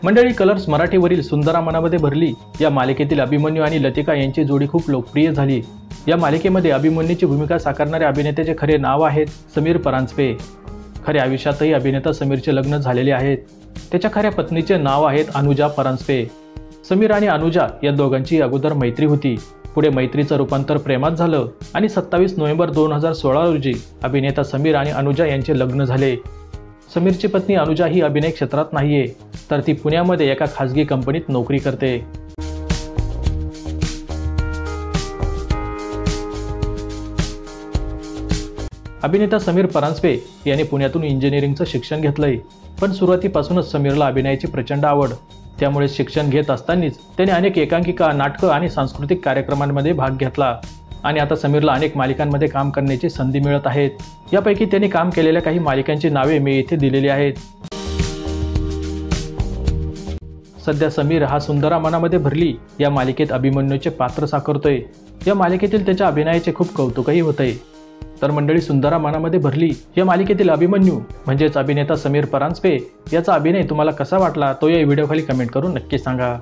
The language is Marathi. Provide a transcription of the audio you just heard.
मंडळी, कलर्स मराठीवरील सुंदरा मनामध्ये भरली या मालिकेतील अभिमन्यू आणि लतिका यांची जोडी खूप लोकप्रिय झाली। या मालिकेमध्ये अभिमन्यूची भूमिका साकारणाऱ्या अभिनेत्याचे खरे नाव आहेत समीर परांजपे। खऱ्या आयुष्यातही अभिनेता समीरचे लग्न झालेले आहेत। त्याच्या खऱ्या पत्नीचे नाव आहेत अनुजा परांजपे। समीर आणि अनुजा या दोघांची अगोदर मैत्री होती। पुढे मैत्रीचं रूपांतर प्रेमात झालं आणि 27 नोव्हेंबर 2016 रोजी अभिनेता समीर आणि अनुजा यांचे लग्न झाले। समीरची पत्नी अनुजा ही अभिनय क्षेत्रात नाहीये, तर ती पुण्यामध्ये एका खासगी कंपनीत नोकरी करते। अभिनेता समीर परांजपे यांनी पुण्यातून इंजिनिअरिंगचं शिक्षण घेतलंय, पण सुरुवातीपासूनच समीरला अभिनयाची प्रचंड आवड। त्यामुळे शिक्षण घेत असतानाच त्याने अनेक एकांकिका, नाटकं आणि सांस्कृतिक कार्यक्रमांमध्ये भाग घेतला आणि आता समीरला अनेक मालिकांमध्ये काम करण्याची संधी मिळत आहेत। यापैकी त्यांनी काम केलेल्या काही मालिकांची नावे मी येथे दिलेली आहेत। सध्या समीर हा सुंदरा मनामध्ये भरली या मालिकेत अभिमन्यूचे पात्र साकारतोय। या मालिकेतील त्याच्या अभिनयाचे खूप कौतुकही होतंय। तर मंडळी, सुंदरा मनामध्ये भरली या मालिकेतील अभिमन्यू म्हणजेच अभिनेता समीर परांजपे याचा अभिनय तुम्हाला कसा वाटला तो या व्हिडिओखाली कमेंट करून नक्की सांगा।